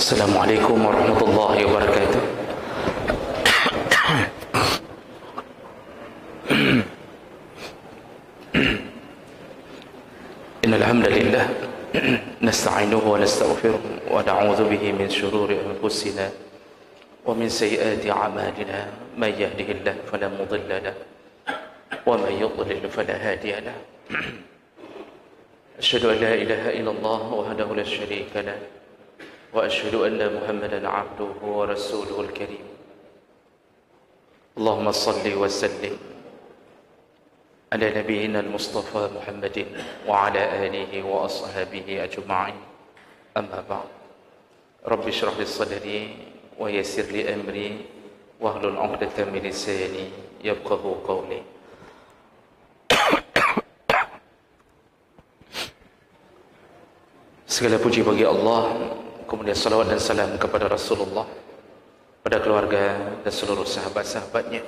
Assalamualaikum warahmatullahi wabarakatuh. Innal hamdalillah nasta'inuhu wa nastaghfiruh wa na'udzu bihi min shururi anfusina wa min sayyiati a'malina. May yahdihillahu fala mudilla lahu wa may yudlil fala hadiya lahu. Asyhadu an la ilaha illallah wahdahu la syarika lahu wa asyhadu anna Muhammadan 'abduhu wa rasuluhul karim. Allahumma shalli wa sallim ala nabiyyina al-Mustafa Muhammadin wa ala alihi wa ashabihi ajma'in. Amma ba'd. Rabbi shrah li sadri wa yassir li amri wahlul 'uqdatam min lisani yafqahu qawli. Segala puji bagi Allah, kemudian salawat dan salam kepada Rasulullah, pada keluarga dan seluruh sahabat-sahabatnya.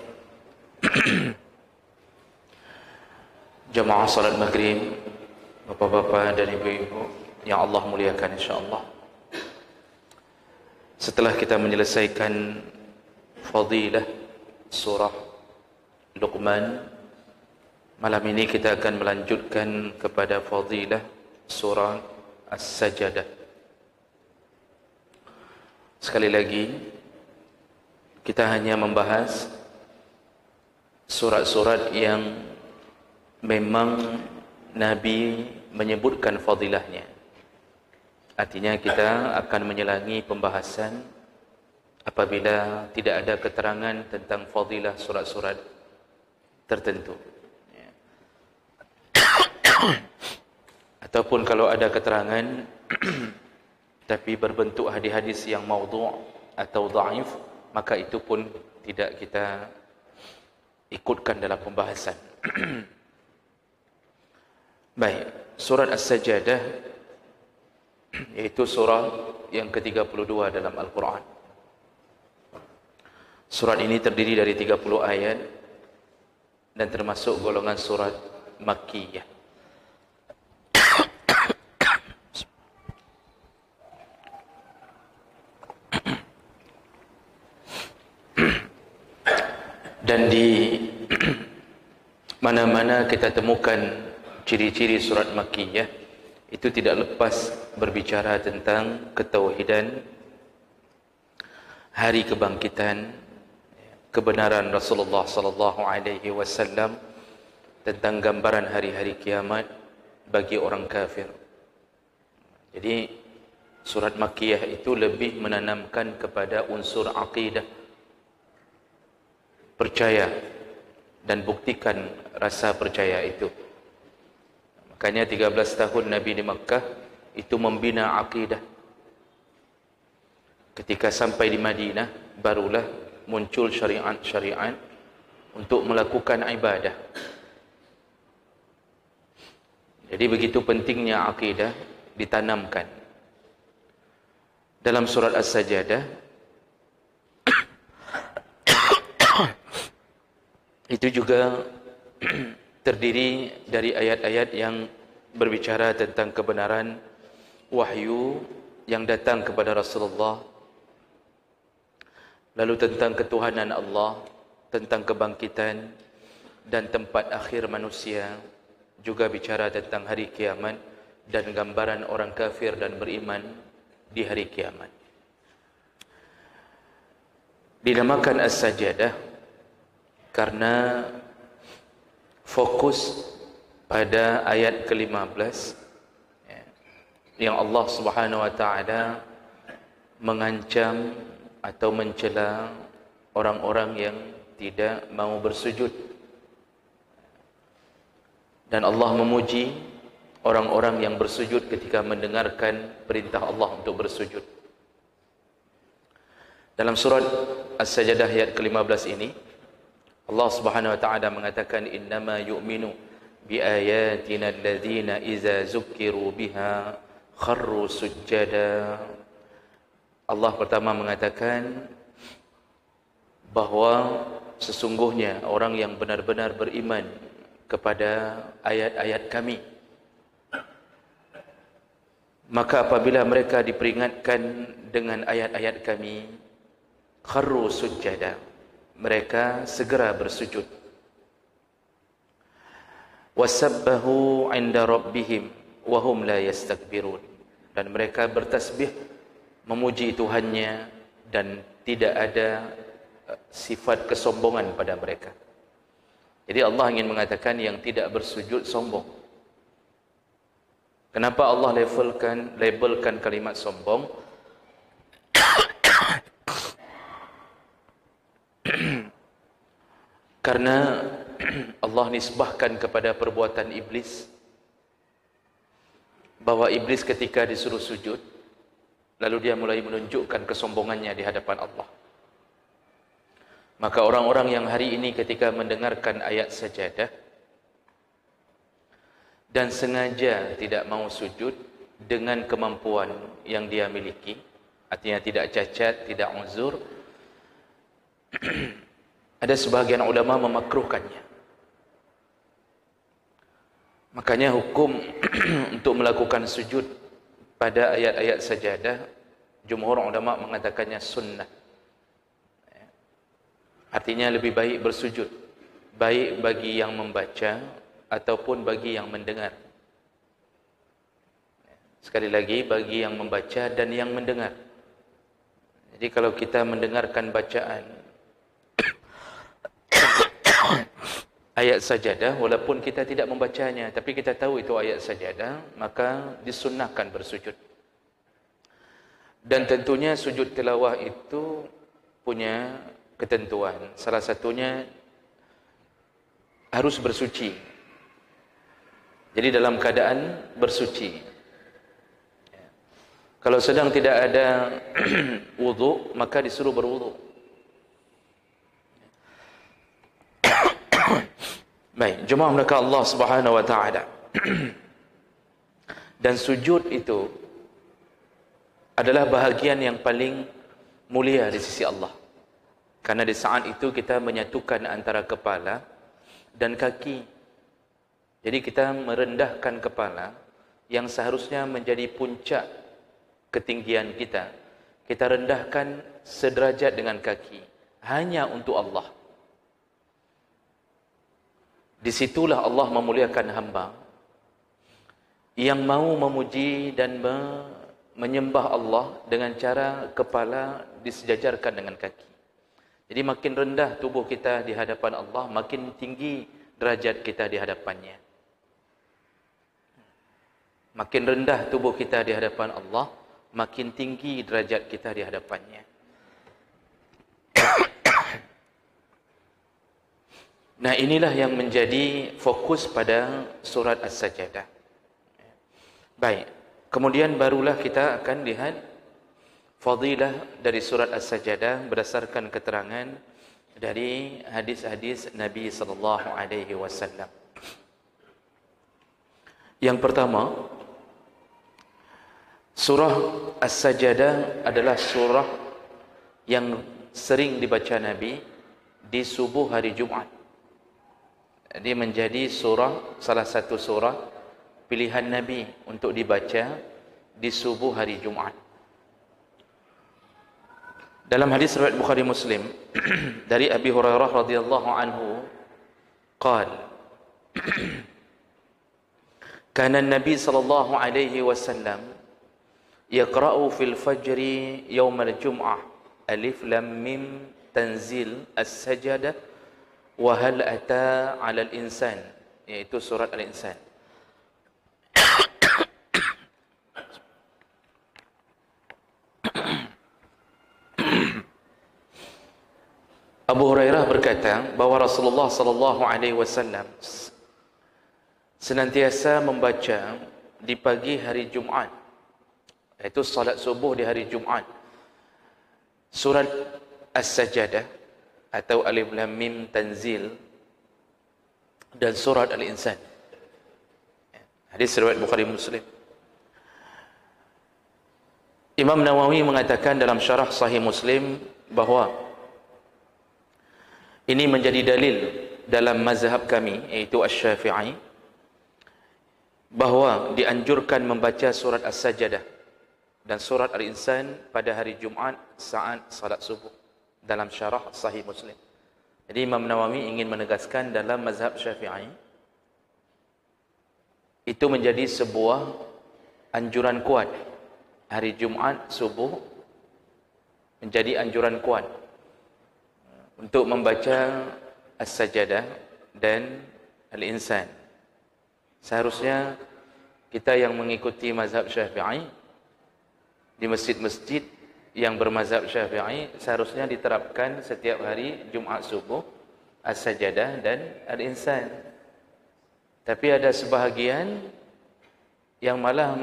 Jamaah salat maghrib, bapak-bapak dan ibu-ibu yang Allah muliakan insyaAllah. Setelah kita menyelesaikan fadilah surah Luqman, malam ini kita akan melanjutkan kepada fadilah surah As-Sajadah. Sekali lagi, kita hanya membahas surat-surat yang memang Nabi menyebutkan fadilahnya. Artinya kita akan menyelangi pembahasan apabila tidak ada keterangan tentang fadilah surat-surat tertentu. Ataupun kalau ada keterangan tapi berbentuk hadis-hadis yang maudhu' atau dhaif, maka itu pun tidak kita ikutkan dalam pembahasan. Baik, surat As-Sajadah yaitu surah yang ke-32 dalam Al-Quran. Surat ini terdiri dari 30 ayat dan termasuk golongan surat Makkiyah. Dan di mana-mana kita temukan ciri-ciri surat Makkiyah, itu tidak lepas berbicara tentang ketauhidan, hari kebangkitan, kebenaran Rasulullah sallallahu alaihi wasallam, tentang gambaran hari-hari kiamat bagi orang kafir. Jadi surat Makkiyah itu lebih menanamkan kepada unsur akidah, percaya dan buktikan rasa percaya itu. Makanya 13 tahun Nabi di Makkah itu membina akidah. Ketika sampai di Madinah, barulah muncul syariat-syariat untuk melakukan ibadah. Jadi begitu pentingnya akidah ditanamkan. Dalam surat As-Sajadah itu juga terdiri dari ayat-ayat yang berbicara tentang kebenaran wahyu yang datang kepada Rasulullah, lalu tentang ketuhanan Allah, tentang kebangkitan dan tempat akhir manusia, juga bicara tentang hari kiamat dan gambaran orang kafir dan beriman di hari kiamat. Dinamakan As-Sajadah karena fokus pada ayat ke-15 yang Allah Subhanahu wa taala mengancam atau mencela orang-orang yang tidak mau bersujud, dan Allah memuji orang-orang yang bersujud ketika mendengarkan perintah Allah untuk bersujud. Dalam surat As-Sajadah ayat ke-15 ini, Allah Subhanahu wa taala mengatakan, innama yu'minu bi ayatina alladzina idza zukkiru biha kharru sujjada. Allah pertama mengatakan bahwa sesungguhnya orang yang benar-benar beriman kepada ayat-ayat kami, Maka apabila mereka diperingatkan dengan ayat-ayat kami, kharru sujjada, mereka segera bersujud. Wasabbahu 'inda rabbihim wa hum la yastakbirun, dan mereka bertasbih memuji Tuhannya dan tidak ada sifat kesombongan pada mereka. Jadi Allah ingin mengatakan yang tidak bersujud sombong. Kenapa Allah labelkan kalimat sombong? Karena Allah nisbahkan kepada perbuatan iblis bahwa iblis ketika disuruh sujud, lalu dia mulai menunjukkan kesombongannya di hadapan Allah. Maka orang-orang yang hari ini ketika mendengarkan ayat sajadah dan sengaja tidak mau sujud dengan kemampuan yang dia miliki, artinya tidak cacat, tidak uzur, ada sebahagian ulama memakruhkannya. Makanya hukum untuk melakukan sujud pada ayat-ayat sajadah, jumhur ulama mengatakannya sunnah. Artinya lebih baik bersujud, baik bagi yang membaca ataupun bagi yang mendengar. Sekali lagi, bagi yang membaca dan yang mendengar. Jadi kalau kita mendengarkan bacaan ayat sajadah, walaupun kita tidak membacanya, tapi kita tahu itu ayat sajadah, maka disunnahkan bersujud. Dan tentunya sujud tilawah itu punya ketentuan. Salah satunya harus bersuci. Jadi dalam keadaan bersuci. Kalau sedang tidak ada wudu, maka disuruh berwudu. Baik, jemaah mereka Allah Subhanahu wa taala. Dan sujud itu adalah bahagian yang paling mulia di sisi Allah. Karena di saat itu kita menyatukan antara kepala dan kaki. Jadi kita merendahkan kepala yang seharusnya menjadi puncak ketinggian kita. Kita rendahkan sederajat dengan kaki, hanya untuk Allah. Disitulah Allah memuliakan hamba yang mau memuji dan menyembah Allah dengan cara kepala disejajarkan dengan kaki. Jadi makin rendah tubuh kita di hadapan Allah, makin tinggi derajat kita di hadapannya. Makin rendah tubuh kita di hadapan Allah, makin tinggi derajat kita di hadapannya. Nah, inilah yang menjadi fokus pada surat As-Sajdah. Baik, kemudian barulah kita akan lihat fadilah dari surat As-Sajdah berdasarkan keterangan dari hadis-hadis Nabi sallallahu alaihi wasallam. Yang pertama, surah As-Sajdah adalah surah yang sering dibaca Nabi di subuh hari Jumaat. Dia menjadi surah, salah satu surah pilihan Nabi untuk dibaca di subuh hari Jumaat. Dalam hadis riwayat Bukhari Muslim dari Abi Hurairah radhiyallahu anhu qala kana an-nabi sallallahu alaihi wasallam yaqra'u fil fajri yawm al-jum'ah alif lam mim tanzil as-sajdah wa hal ata 'ala al-insan, yaitu surat al-insan. Abu Hurairah berkata bahawa Rasulullah sallallahu alaihi wasallam senantiasa membaca di pagi hari Jumaat, iaitu salat subuh di hari Jumaat, surat As-Sajdah atau Alif Lam Mim Tanzil dan surat Al-Insan. Hadis riwayat Bukhari Muslim. Imam Nawawi mengatakan dalam syarah Sahih Muslim bahawa ini menjadi dalil dalam mazhab kami, iaitu Asy-Syafi'i, bahawa dianjurkan membaca surat As-Sajdah dan surat Al-Insan pada hari Jumaat saat salat subuh dalam syarah Sahih Muslim. Jadi Imam Nawawi ingin menegaskan dalam mazhab Syafi'i itu menjadi sebuah anjuran kuat. Hari Jumaat subuh menjadi anjuran kuat untuk membaca As-Sajdah dan Al-Insan. Seharusnya kita yang mengikuti mazhab Syafi'i di masjid-masjid yang bermazhab Syafi'i seharusnya diterapkan setiap hari Jumaat subuh As-Sajdah dan Al-Insan. Tapi ada sebahagian yang malah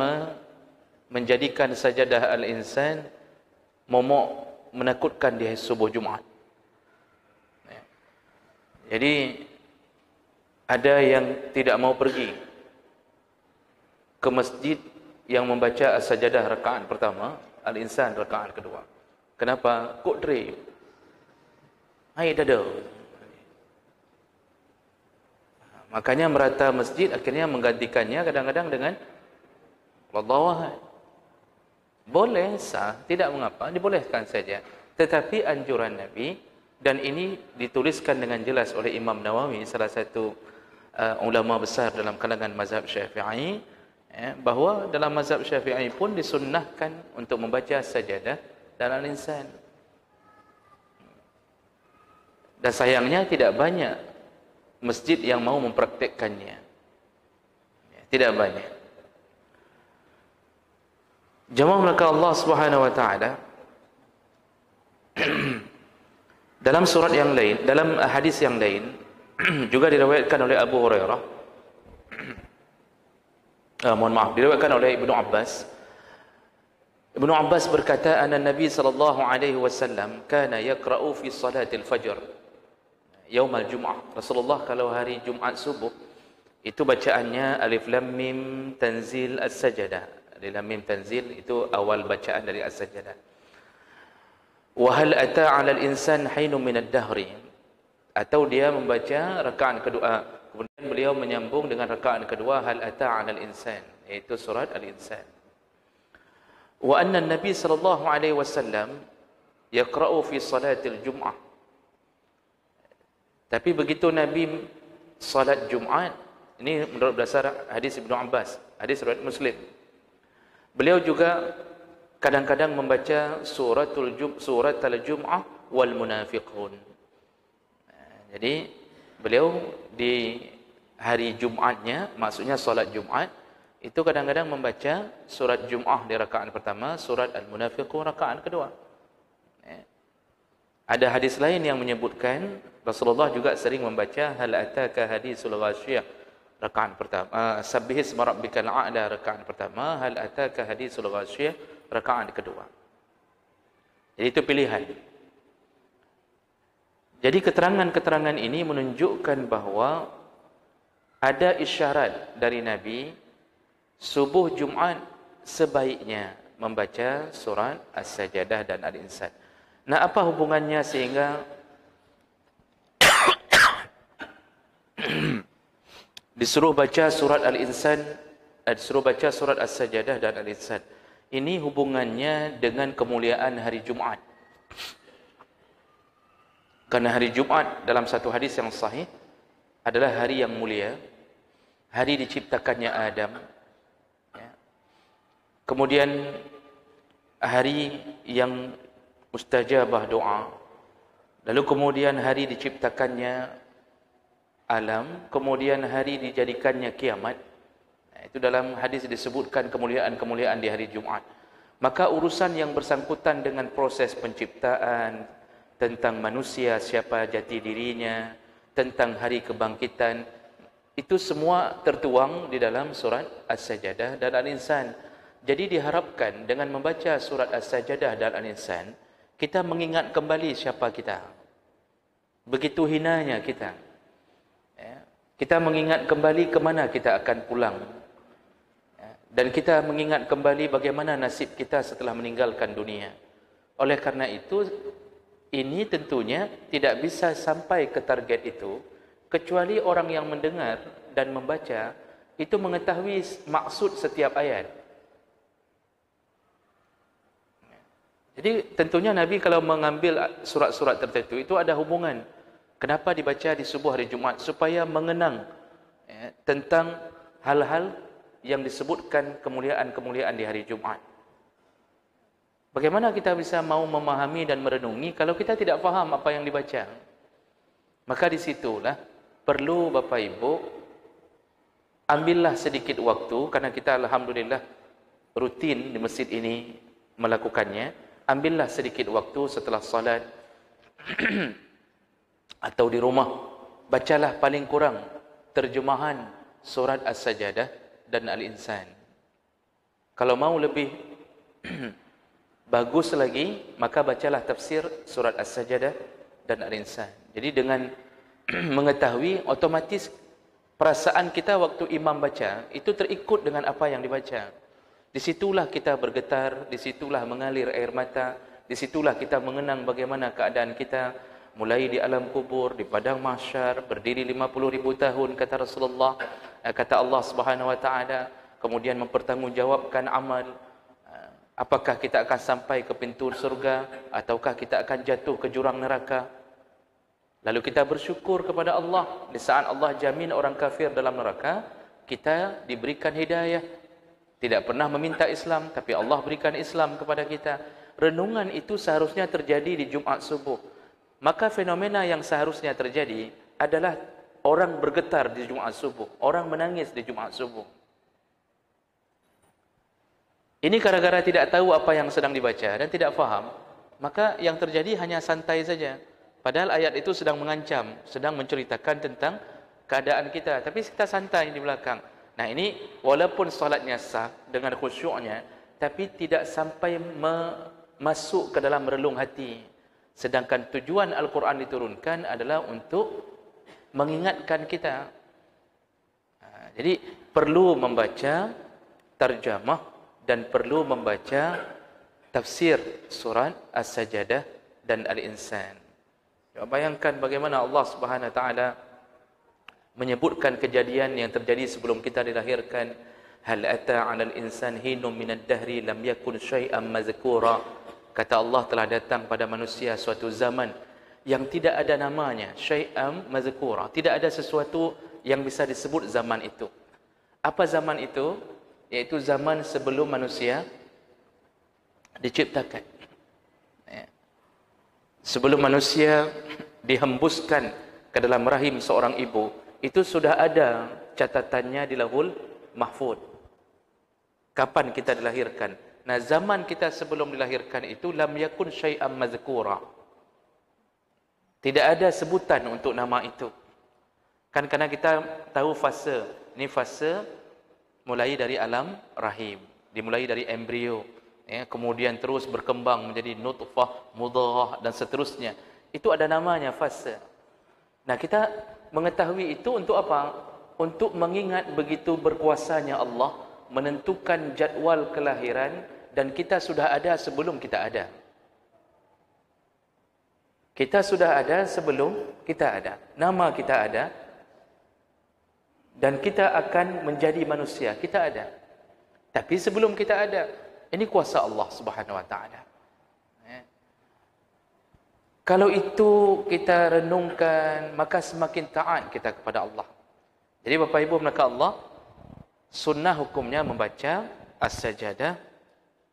menjadikan Sajadah Al-Insan momok menakutkan di subuh Jumaat. Jadi ada yang tidak mau pergi ke masjid yang membaca As-Sajdah rakaat pertama, Al-Insan rakaat kedua. Kenapa? Kok drip? Hai dada. Makanya merata masjid akhirnya menggantikannya kadang-kadang dengan Wallahu ahad. Boleh sah, tidak mengapa, dibolehkan saja. Tetapi anjuran Nabi, dan ini dituliskan dengan jelas oleh Imam Nawawi, salah satu ulama besar dalam kalangan mazhab Syafi'i, bahawa dalam mazhab Syafi'i pun disunnahkan untuk membaca Sajadah dan Al-Insan. Dan sayangnya tidak banyak masjid yang mau mempraktikkannya. Tidak banyak. Jemaah maka Allah Subhanahu wa taala dalam surat yang lain, dalam hadis yang lain juga diriwayatkan oleh Abu Hurairah. Diriwayatkan oleh Ibnu Abbas. Ibnu Abbas berkata, "Anna Nabi sallallahu alaihi wasallam kana yaqra'u fi salatil fajr yaum al-jum'ah." Rasulullah kalau hari Jumaat subuh itu bacaannya Alif Lam Mim Tanzil As-Sajdah. Alif Lam Mim Tanzil itu awal bacaan dari As-Sajdah. Wa hal ata 'ala al-insan hinun min ad-dahri. Atau dia membaca rakaat kedua, kemudian beliau menyambung dengan rakaat kedua hal ata 'ala al-insan, iaitu surat Al-Insan. Wa anna an-nabi sallallahu alaihi wasallam yaqra'u fi salatil jum'ah. Tapi begitu Nabi salat Jumaat, ini menurut dasar hadis Ibnu Abbas, hadis riwayat Muslim. Beliau juga kadang-kadang membaca surat Al-Jum'ah wal Munafiqun. Jadi beliau di hari Jumatnya, maksudnya solat Jumat, itu kadang-kadang membaca surat Jum'ah di rakaat pertama, surat Al-Munafiqun rakaat kedua. Ada hadis lain yang menyebutkan Rasulullah juga sering membaca hal ataka hadisul ghasyiyah rakaat pertama, sabbih isma rabbikal a'la rakaat pertama, hal ataka hadisul ghasyiyah rakaat kedua. Jadi itu pilihan. Jadi keterangan-keterangan ini menunjukkan bahawa ada isyarat dari Nabi subuh Jumaat sebaiknya membaca surat As-Sajdah dan Al-Insan. Nah, apa hubungannya sehingga disuruh baca surat Al-Insan, disuruh baca surat As-Sajdah dan Al-Insan? Ini hubungannya dengan kemuliaan hari Jumaat. Karena hari Jumaat dalam satu hadis yang sahih adalah hari yang mulia, hari diciptakannya Adam, ya. Kemudian hari yang mustajabah doa, lalu kemudian hari diciptakannya alam, kemudian hari dijadikannya kiamat. Itu dalam hadis disebutkan kemuliaan-kemuliaan di hari Jumaat. Maka urusan yang bersangkutan dengan proses penciptaan, tentang manusia, siapa jati dirinya, tentang hari kebangkitan, itu semua tertuang di dalam surat As-Sajdah dan Al-Insan. Jadi diharapkan dengan membaca surat As-Sajdah dan Al-Insan, kita mengingat kembali siapa kita. Begitu hinanya kita. Kita mengingat kembali ke mana kita akan pulang. Dan kita mengingat kembali bagaimana nasib kita setelah meninggalkan dunia. Oleh karena itu, ini tentunya tidak bisa sampai ke target itu kecuali orang yang mendengar dan membaca itu mengetahui maksud setiap ayat. Jadi tentunya Nabi kalau mengambil surat-surat tertentu itu ada hubungan. Kenapa dibaca di subuh hari Jumaat? Supaya mengenang tentang hal-hal yang disebutkan kemuliaan-kemuliaan di hari Jumaat. Bagaimana kita bisa mau memahami dan merenungi kalau kita tidak faham apa yang dibaca? Maka disitulah perlu Bapak Ibu ambillah sedikit waktu, karena kita alhamdulillah rutin di masjid ini melakukannya. Ambillah sedikit waktu setelah salat atau di rumah, bacalah paling kurang terjemahan surat As-Sajadah dan Al-Insan. Kalau mau lebih bagus lagi, maka bacalah tafsir surat As-Sajadah dan Al-Insan. Jadi dengan mengetahui, otomatis perasaan kita waktu imam baca itu terikut dengan apa yang dibaca. Disitulah kita bergetar, disitulah mengalir air mata, disitulah kita mengenang bagaimana keadaan kita mulai di alam kubur, di padang mahsyar, berdiri 50.000 tahun kata Rasulullah, kata Allah Subhanahu wa taala, kemudian mempertanggungjawabkan amal. Apakah kita akan sampai ke pintu surga ataukah kita akan jatuh ke jurang neraka? Lalu kita bersyukur kepada Allah di saat Allah jamin orang kafir dalam neraka, kita diberikan hidayah. Tidak pernah meminta Islam, tapi Allah berikan Islam kepada kita. Renungan itu seharusnya terjadi di Jumat subuh. Maka fenomena yang seharusnya terjadi adalah orang bergetar di Jumat subuh, orang menangis di Jumat subuh. Ini gara-gara tidak tahu apa yang sedang dibaca dan tidak faham, maka yang terjadi hanya santai saja. Padahal ayat itu sedang mengancam, sedang menceritakan tentang keadaan kita, tapi kita santai di belakang. Nah ini walaupun salatnya sah dengan khusyuknya, tapi tidak sampai masuk ke dalam relung hati. Sedangkan tujuan Al-Quran diturunkan adalah untuk mengingatkan kita. Jadi perlu membaca terjemah dan perlu membaca tafsir surat As-Sajadah dan Al-Insan. Bayangkan bagaimana Allah Subhanahu wa taala menyebutkan kejadian yang terjadi sebelum kita dilahirkan. Hal ata 'alal insan hinum minad dahri lam yakun syai'an mazkura. Kata Allah, telah datang pada manusia suatu zaman yang tidak ada namanya, syai'an mazkura. Tidak ada sesuatu yang bisa disebut zaman itu. Apa zaman itu? Yaitu zaman sebelum manusia diciptakan. Sebelum manusia dihembuskan ke dalam rahim seorang ibu, itu sudah ada catatannya di Lauhul Mahfuz. Kapan kita dilahirkan? Nah, zaman kita sebelum dilahirkan itu lam yakun syai'an mazkura. Tidak ada sebutan untuk nama itu. Kan karena kita tahu fase. Ini fase mulai dari alam rahim, dimulai dari embrio, kemudian terus berkembang menjadi nutfah, mudghah dan seterusnya. Itu ada namanya fase. Nah, kita mengetahui itu untuk apa? Untuk mengingat begitu berkuasanya Allah menentukan jadual kelahiran, dan kita sudah ada sebelum kita ada. Kita sudah ada sebelum kita ada. Nama kita ada. Dan kita akan menjadi manusia. Kita ada. Tapi sebelum kita ada, ini kuasa Allah Subhanahu wa taala. Kalau itu kita renungkan, maka semakin taat kita kepada Allah. Jadi Bapak Ibu maka Allah, sunnah hukumnya membaca As-Sajadah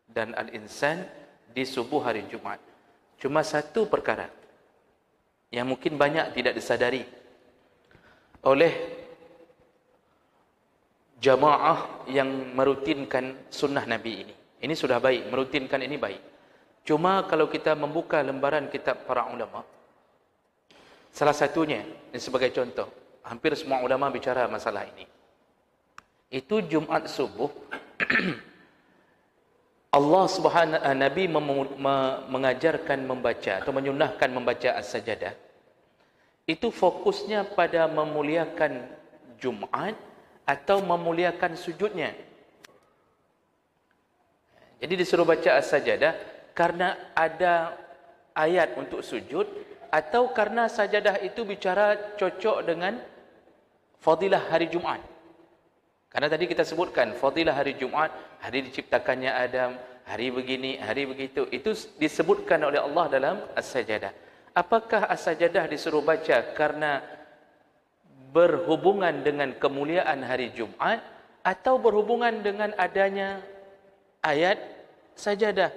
dan Al-Insan di subuh hari Jumat. Cuma satu perkara yang mungkin banyak tidak disadari oleh jamaah yang merutinkan sunnah Nabi ini. Ini sudah baik, merutinkan ini baik. Cuma kalau kita membuka lembaran kitab para ulama, salah satunya, ini sebagai contoh, hampir semua ulama bicara masalah ini. Itu Jumat subuh, Allah Subhanahu Nabi mengajarkan membaca atau menyunahkan membaca As-Sajadah. Itu fokusnya pada memuliakan Jumat atau memuliakan sujudnya. Jadi disuruh baca As-Sajadah karena ada ayat untuk sujud, atau karena sajadah itu bicara cocok dengan fadilah hari Jumat. Karena tadi kita sebutkan fadilah hari Jumaat, hari diciptakannya Adam, hari begini, hari begitu, itu disebutkan oleh Allah dalam As-Sajdah. Apakah As-Sajdah disuruh baca karena berhubungan dengan kemuliaan hari Jumaat atau berhubungan dengan adanya ayat sajadah?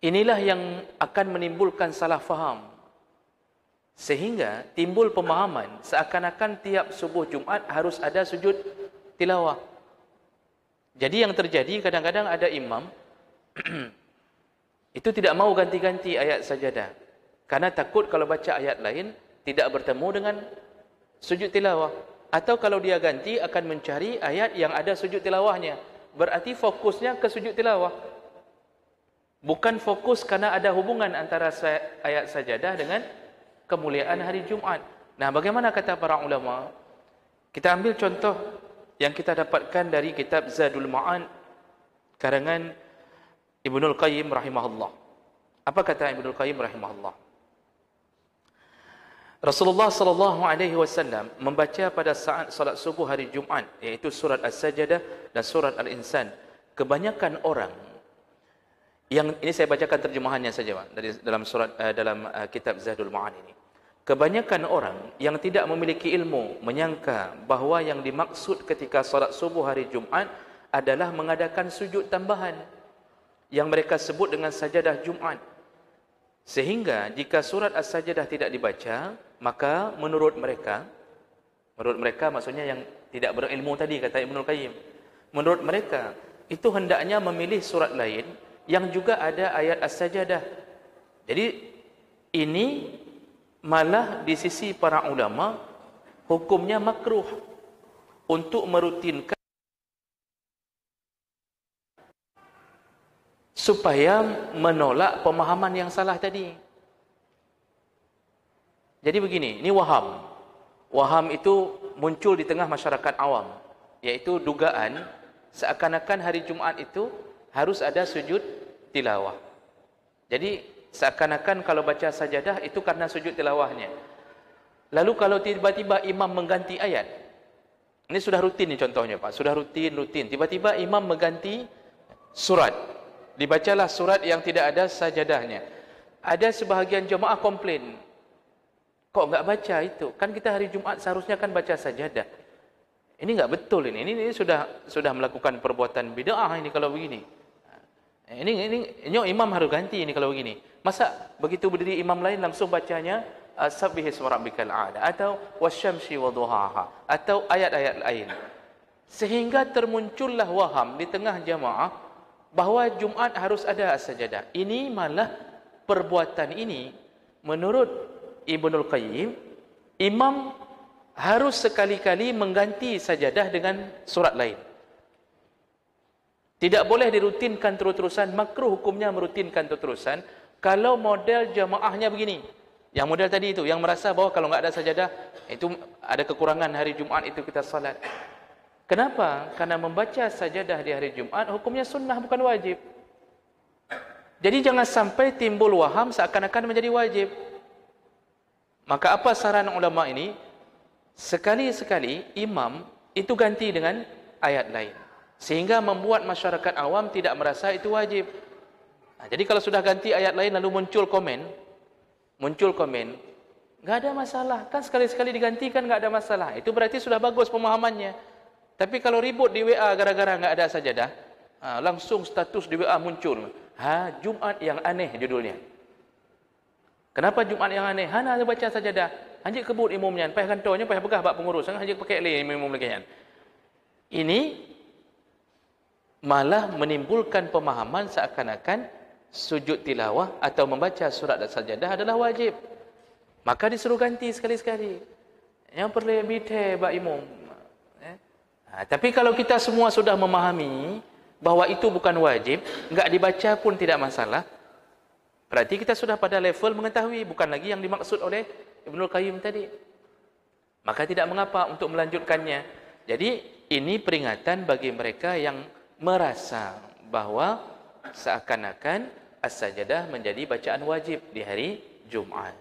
Inilah yang akan menimbulkan salah faham. Sehingga timbul pemahaman seakan-akan tiap subuh Jumaat harus ada sujud tilawah. Jadi yang terjadi kadang-kadang ada imam itu tidak mau ganti-ganti ayat sajadah. Karena takut kalau baca ayat lain tidak bertemu dengan sujud tilawah. Atau kalau dia ganti akan mencari ayat yang ada sujud tilawahnya. Berarti fokusnya ke sujud tilawah. Bukan fokus karena ada hubungan antara ayat sajadah dengan kemuliaan hari Jumaat. Nah, bagaimana kata para ulama? Kita ambil contoh yang kita dapatkan dari kitab Zadul Ma'ad karangan Ibnul Qayyim rahimahullah. Apa kata Ibnul Qayyim rahimahullah? Rasulullah sallallahu alaihi wasallam membaca pada saat salat subuh hari Jumaat, iaitu surat As-Sajdah dan surat Al-Insan. Kebanyakan orang yang ini saya bacakan terjemahannya saja Pak, dari dalam kitab Zadul Ma'ad ini. Kebanyakan orang yang tidak memiliki ilmu menyangka bahawa yang dimaksud ketika salat subuh hari Jumaat adalah mengadakan sujud tambahan yang mereka sebut dengan sajadah Jumaat. Sehingga jika surat As-Sajdah tidak dibaca, maka menurut mereka maksudnya yang tidak berilmu tadi, kata Ibnul Qayyim, menurut mereka itu hendaknya memilih surat lain yang juga ada ayat As-Sajdah. Jadi ini malah di sisi para ulama hukumnya makruh untuk merutinkan supaya menolak pemahaman yang salah tadi. Jadi begini, ini waham. Waham itu muncul di tengah masyarakat awam, yaitu dugaan seakan-akan hari Jumaat itu harus ada sujud tilawah. Jadi seakan-akan kalau baca sajadah itu karena sujud tilawahnya. Lalu kalau tiba-tiba imam mengganti ayat, ini sudah rutin nih contohnya Pak, sudah rutin. Tiba-tiba imam mengganti surat, dibacalah surat yang tidak ada sajadahnya. Ada sebahagian jemaah komplain, kok enggak baca itu? Kan kita hari Jumaat seharusnya kan baca sajadah. Ini enggak betul ini. Ini sudah melakukan perbuatan bid'ah ini kalau begini. Ini imam harus ganti ini kalau begini. Masa begitu berdiri imam lain langsung bacanya Sabbih isma rabbikal a'la atau wasyamsi wadhuhaha atau ayat-ayat lain. Sehingga termuncullah waham di tengah jamaah bahawa Jumaat harus ada sajadah. Ini malah perbuatan ini menurut Ibnul Qayyim, imam harus sekali-kali mengganti sajadah dengan surat lain. Tidak boleh dirutinkan terus-terusan, makruh hukumnya merutinkan terus-terusan kalau model jamaahnya begini. Yang model tadi itu, yang merasa bahawa kalau enggak ada sajadah, itu ada kekurangan hari Jumaat itu kita salat. Kenapa? Karena membaca sajadah di hari Jumaat hukumnya sunnah bukan wajib. Jadi jangan sampai timbul waham seakan-akan menjadi wajib. Maka apa saran ulama ini? Sekali-sekali imam itu ganti dengan ayat lain. Sehingga membuat masyarakat awam tidak merasa itu wajib. Jadi kalau sudah ganti ayat lain lalu muncul komen, enggak ada masalah. Kan sekali-sekali digantikan enggak ada masalah. Itu berarti sudah bagus pemahamannya. Tapi kalau ribut di WA gara-gara enggak ada sajadah, langsung status di WA muncul. Jumaat yang aneh judulnya. Kenapa Jumaat yang aneh? Hana baca sajadah. Hanjik kebut imumnya, payah kantornya, payah begah bak pengurus, hanjik pakai le imum lagi. Ini malah menimbulkan pemahaman seakan-akan sujud tilawah atau membaca surat dan sajadah adalah wajib. Maka disuruh ganti sekali-sekali. Yang perlu bite bak imum. Tapi kalau kita semua sudah memahami bahawa itu bukan wajib, enggak dibaca pun tidak masalah, berarti kita sudah pada level mengetahui, bukan lagi yang dimaksud oleh Ibnul Qayyim tadi. Maka tidak mengapa untuk melanjutkannya. Jadi ini peringatan bagi mereka yang merasa bahawa seakan-akan as-sajadah menjadi bacaan wajib di hari Jumaat.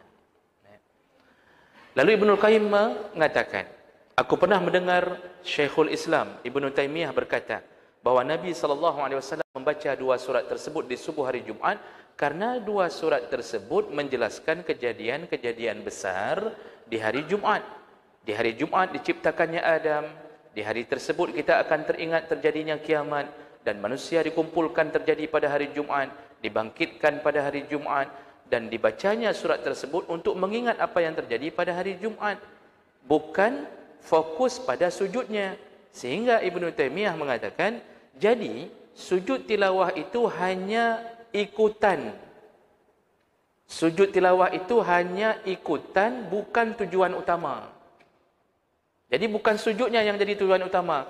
Lalu Ibnul Qayyim mengatakan, Aku pernah mendengar Syekhul Islam Ibnu Taimiyah berkata bahawa Nabi SAW membaca dua surat tersebut di subuh hari Jumaat karena dua surat tersebut menjelaskan kejadian-kejadian besar di hari Jumaat. Di hari Jumaat diciptakannya Adam, di hari tersebut kita akan teringat terjadinya kiamat, dan manusia dikumpulkan terjadi pada hari Jumaat, dibangkitkan pada hari Jumaat, dan dibacanya surat tersebut untuk mengingat apa yang terjadi pada hari Jumaat, bukan fokus pada sujudnya. Sehingga Ibnu Taimiyah mengatakan, jadi sujud tilawah itu hanya ikutan. Sujud tilawah itu hanya ikutan, bukan tujuan utama. Jadi bukan sujudnya yang jadi tujuan utama.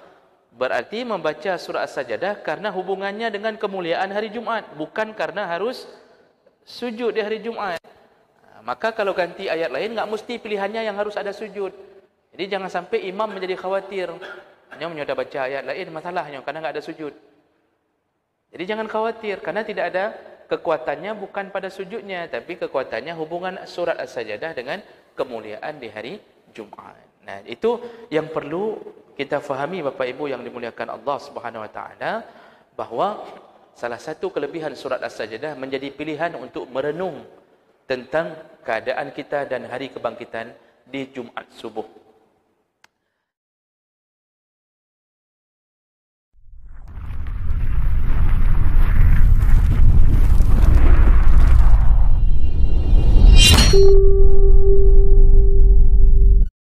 Berarti membaca surah As-Sajdah karena hubungannya dengan kemuliaan hari Jumaat, bukan karena harus sujud di hari Jumaat. Maka kalau ganti ayat lain, nggak mesti pilihannya yang harus ada sujud. Jadi jangan sampai imam menjadi khawatir. Hanya sudah baca ayat lain, masalahnya karena nggak ada sujud. Jadi jangan khawatir, karena tidak ada kekuatannya bukan pada sujudnya, tapi kekuatannya hubungan surat As-Sajdah dengan kemuliaan di hari Jumaat. Nah, itu yang perlu kita fahami Bapak Ibu yang dimuliakan Allah Subhanahu wa taala, bahawa salah satu kelebihan surat As-Sajdah menjadi pilihan untuk merenung tentang keadaan kita dan hari kebangkitan di Jumaat subuh.